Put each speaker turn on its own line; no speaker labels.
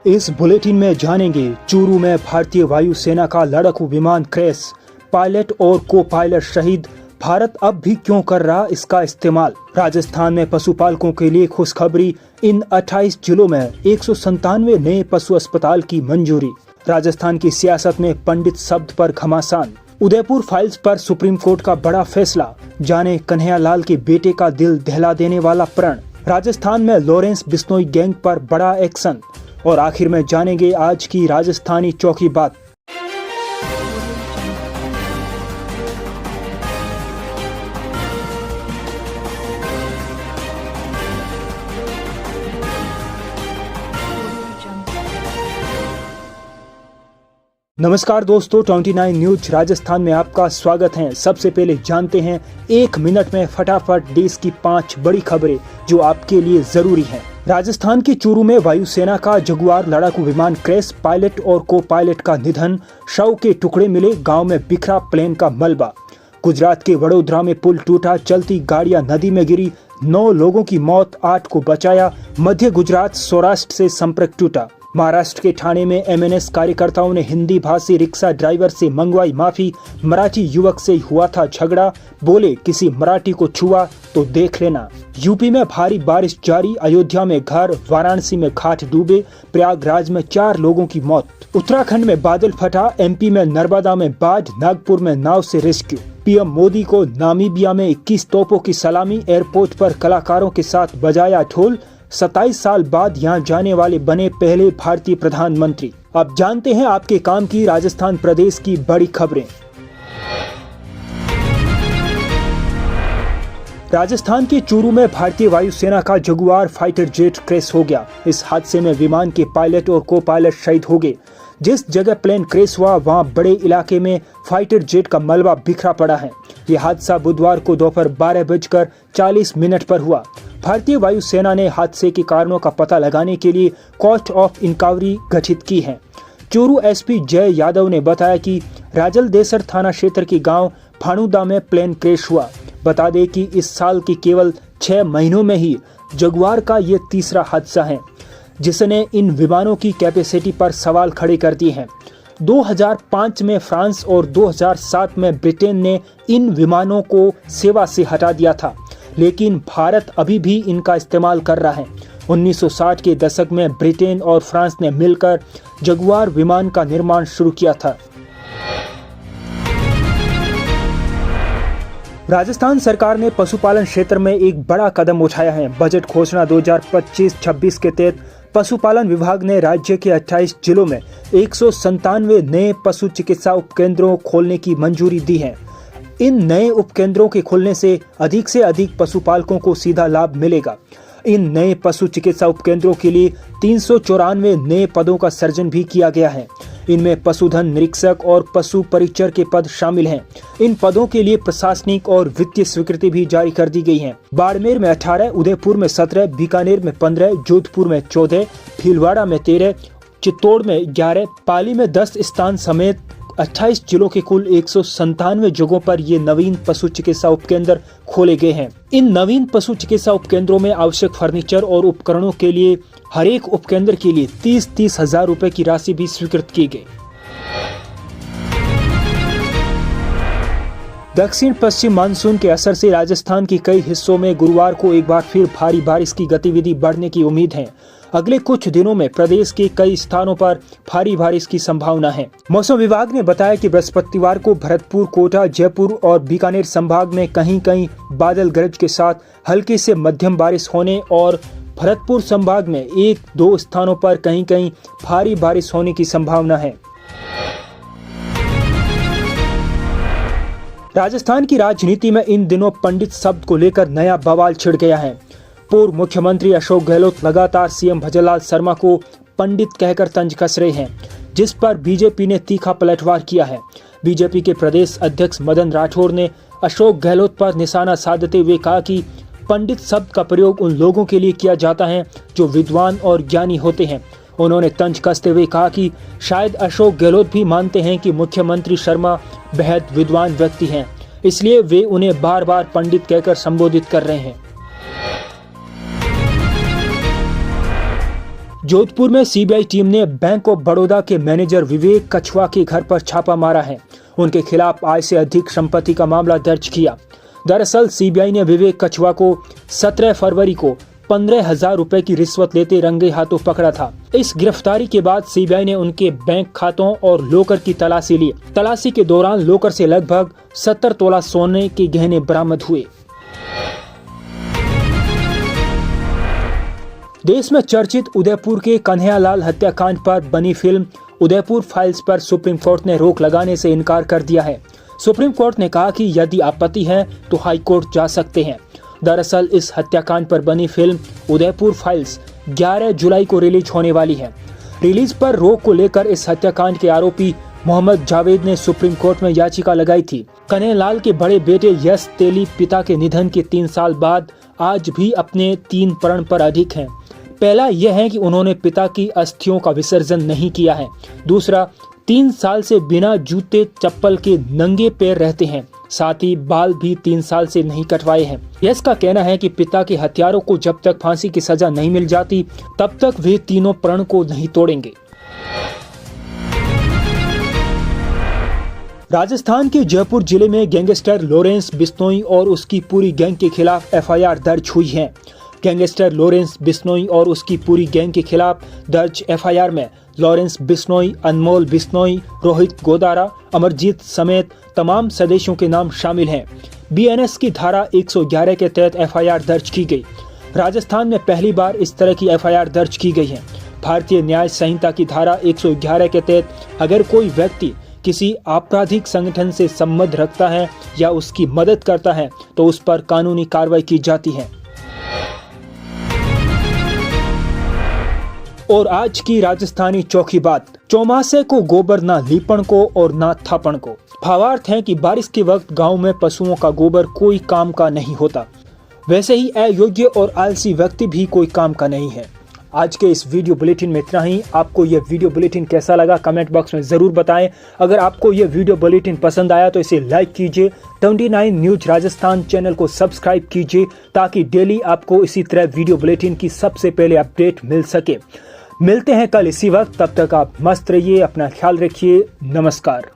इस बुलेटिन में जानेंगे चूरू में भारतीय वायुसेना का लड़ाकू विमान क्रैश, पायलट और को पायलट शहीद, भारत अब भी क्यों कर रहा इसका इस्तेमाल। राजस्थान में पशुपालकों के लिए खुशखबरी, इन 28 जिलों में 197 नए पशु अस्पताल की मंजूरी। राजस्थान की सियासत में पंडित शब्द पर घमासान। उदयपुर फाइल्स पर सुप्रीम कोर्ट का बड़ा फैसला, जाने कन्हैया लाल के बेटे का दिल दहला देने वाला प्रण। राजस्थान में लॉरेंस बिश्नोई गैंग पर बड़ा एक्शन। और आखिर में जानेंगे आज की राजस्थानी चौकी बात। नमस्कार दोस्तों, 29 न्यूज राजस्थान में आपका स्वागत है। सबसे पहले जानते हैं 1 मिनट में फटाफट देश की 5 बड़ी खबरें जो आपके लिए जरूरी हैं। राजस्थान के चूरू में वायुसेना का जगुआर लड़ाकू विमान क्रैश, पायलट और को पायलट का निधन, शव के टुकड़े मिले, गांव में बिखरा प्लेन का मलबा। गुजरात के वडोदरा में पुल टूटा, चलती गाड़ियां नदी में गिरी, 9 लोगों की मौत, 8 को बचाया। मध्य गुजरात सौराष्ट्र से संपर्क टूटा। महाराष्ट्र के ठाणे में एमएनएस कार्यकर्ताओं ने हिंदी भाषी रिक्शा ड्राइवर से मंगवाई माफी, मराठी युवक से हुआ था झगड़ा, बोले किसी मराठी को छुआ तो देख लेना। यूपी में भारी बारिश जारी, अयोध्या में घर, वाराणसी में घाट डूबे, प्रयागराज में 4 लोगों की मौत। उत्तराखंड में बादल फटा, एमपी में नर्मदा में बाढ़, नागपुर में नाव से रेस्क्यू। पीएम मोदी को नामीबिया में 21 तोपों की सलामी, एयरपोर्ट पर कलाकारों के साथ बजाया ढोल। 27 साल बाद यहां जाने वाले बने पहले भारतीय प्रधानमंत्री। अब जानते हैं आपके काम की राजस्थान प्रदेश की बड़ी खबरें। राजस्थान के चूरू में भारतीय वायुसेना का जगुआर फाइटर जेट क्रैश हो गया। इस हादसे में विमान के पायलट और को पायलट शहीद हो गए। जिस जगह प्लेन क्रैश हुआ वहां बड़े इलाके में फाइटर जेट का मलबा बिखरा पड़ा है। यह हादसा बुधवार को दोपहर 12:40 पर हुआ। भारतीय वायुसेना ने हादसे के कारणों का पता लगाने के लिए कोर्ट ऑफ इंक्वायरी गठित की है। चूरू एसपी जय यादव ने बताया कि राजलदेसर थाना क्षेत्र के गांव फाणुदा में प्लेन क्रैश हुआ। बता दें कि इस साल के केवल 6 महीनों में ही जगुआर का ये तीसरा हादसा है, जिसने इन विमानों की कैपेसिटी पर सवाल खड़े कर दिए हैं। 2005 में फ्रांस और 2007 में ब्रिटेन ने इन विमानों को सेवा से हटा दिया था, लेकिन भारत अभी भी इनका इस्तेमाल कर रहा है। 1960 के दशक में ब्रिटेन और फ्रांस ने मिलकर जगुआर विमान का निर्माण शुरू किया था। राजस्थान सरकार ने पशुपालन क्षेत्र में एक बड़ा कदम उठाया है। बजट घोषणा 2025-26 के तहत पशुपालन विभाग ने राज्य के 28 जिलों में 197 नए पशु चिकित्सा उपकेंद्रों खोलने की मंजूरी दी है। इन नए उपकेंद्रों के खुलने से अधिक पशुपालकों को सीधा लाभ मिलेगा। इन नए पशु चिकित्सा उपकेंद्रों के लिए 394 नए पदों का सृजन भी किया गया है। इनमें पशुधन निरीक्षक और पशु परिचर के पद शामिल हैं। इन पदों के लिए प्रशासनिक और वित्तीय स्वीकृति भी जारी कर दी गई है। बाड़मेर में 18, उदयपुर में 17, बीकानेर में 15, जोधपुर में 14, भीलवाड़ा में 13, चित्तौड़ में 11, पाली में 10 स्थान समेत 28 जिलों के कुल 197 जगहों पर ये नवीन पशु चिकित्सा उपकेंद्र खोले गए हैं। इन नवीन पशु चिकित्सा उपकेंद्रों में आवश्यक फर्नीचर और उपकरणों के लिए हर एक उपकेंद्र के लिए 30-30 हजार रुपए की राशि भी स्वीकृत की गई। दक्षिण पश्चिम मानसून के असर से राजस्थान के कई हिस्सों में गुरुवार को एक बार फिर भारी बारिश की गतिविधि बढ़ने की उम्मीद है। अगले कुछ दिनों में प्रदेश के कई स्थानों पर भारी बारिश की संभावना है। मौसम विभाग ने बताया कि बृहस्पतिवार को भरतपुर, कोटा, जयपुर और बीकानेर संभाग में कहीं-कहीं बादल गरज के साथ हल्की से मध्यम बारिश होने और भरतपुर संभाग में 1-2 स्थानों पर कहीं-कहीं भारी बारिश होने की संभावना है। राजस्थान की राजनीति में इन दिनों पंडित शब्द को लेकर नया बवाल छिड़ गया है। पूर्व मुख्यमंत्री अशोक गहलोत लगातार सीएम भजनलाल शर्मा को पंडित कहकर तंज कस रहे हैं, जिस पर बीजेपी ने तीखा पलटवार किया है। बीजेपी के प्रदेश अध्यक्ष मदन राठौर ने अशोक गहलोत पर निशाना साधते हुए कहा कि पंडित शब्द का प्रयोग उन लोगों के लिए किया जाता है जो विद्वान और ज्ञानी होते हैं। उन्होंने तंज कसते हुए कहा कि शायद अशोक गहलोत भी मानते हैं कि मुख्यमंत्री शर्मा बेहद विद्वान व्यक्ति हैं, इसलिए वे उन्हें बार बार पंडित कहकर संबोधित कर रहे हैं। जोधपुर में सीबीआई टीम ने बैंक ऑफ बड़ौदा के मैनेजर विवेक कछवा के घर पर छापा मारा है। उनके खिलाफ आय से अधिक संपत्ति का मामला दर्ज किया। दरअसल सीबीआई ने विवेक कछवा को 17 फरवरी को 15,000 रुपए की रिश्वत लेते रंगे हाथों पकड़ा था। इस गिरफ्तारी के बाद सीबीआई ने उनके बैंक खातों और लोकर की तलाशी ली। तलाशी के दौरान लोकर से लगभग 70 तोला सोने के गहने बरामद हुए। देश में चर्चित उदयपुर के कन्हैयालाल हत्याकांड पर बनी फिल्म उदयपुर फाइल्स पर सुप्रीम कोर्ट ने रोक लगाने से इनकार कर दिया है। सुप्रीम कोर्ट ने कहा कि यदि आपत्ति है तो हाई कोर्ट जा सकते हैं। दरअसल इस हत्याकांड पर बनी फिल्म उदयपुर फाइल्स 11 जुलाई को रिलीज होने वाली है। रिलीज पर रोक को लेकर इस हत्याकांड के आरोपी मोहम्मद जावेद ने सुप्रीम कोर्ट में याचिका लगाई थी। कन्हैयालाल के बड़े बेटे यश तेली पिता के निधन के 3 साल बाद आज भी अपने 3 प्रण पर अडिग हैं। पहला यह है कि उन्होंने पिता की अस्थियों का विसर्जन नहीं किया है। दूसरा, 3 साल से बिना जूते चप्पल के नंगे पैर रहते हैं। साथ ही बाल भी 3 साल से नहीं कटवाए हैं। यश का कहना है कि पिता के हत्यारों को जब तक फांसी की सजा नहीं मिल जाती तब तक वे तीनों प्रण को नहीं तोड़ेंगे। राजस्थान के जयपुर जिले में गैंगस्टर लॉरेंस बिश्नोई और उसकी पूरी गैंग के खिलाफ एफआईआर दर्ज हुई है। गैंगस्टर लॉरेंस बिश्नोई और उसकी पूरी गैंग के खिलाफ दर्ज एफआईआर में लॉरेंस बिश्नोई, अनमोल बिश्नोई, रोहित गोदारा, अमरजीत समेत तमाम सदस्यों के नाम शामिल हैं। बीएनएस की धारा 111 के तहत एफआईआर दर्ज की गई। राजस्थान में पहली बार इस तरह की एफआईआर दर्ज की गई है। भारतीय न्याय संहिता की धारा 111 के तहत अगर कोई व्यक्ति किसी आपराधिक संगठन से संबंध रखता है या उसकी मदद करता है तो उस पर कानूनी कार्रवाई की जाती है। और आज की राजस्थानी चौकी बात, चौमासे को गोबर ना लीपण को और ना थापण को। भावार्थ है कि बारिश के वक्त गांव में पशुओं का गोबर कोई काम का नहीं होता, वैसे ही अयोग्य और आलसी व्यक्ति भी कोई काम का नहीं है। आज के इस वीडियो बुलेटिन में इतना ही। आपको यह वीडियो बुलेटिन कैसा लगा कमेंट बॉक्स में जरूर बताएं। अगर आपको यह वीडियो बुलेटिन पसंद आया तो इसे लाइक कीजिए। 29 न्यूज राजस्थान चैनल को सब्सक्राइब कीजिए ताकि डेली आपको इसी तरह वीडियो बुलेटिन की सबसे पहले अपडेट मिल सके। मिलते हैं कल इसी वक्त, तब तक आप मस्त रहिए, अपना ख्याल रखिए। नमस्कार।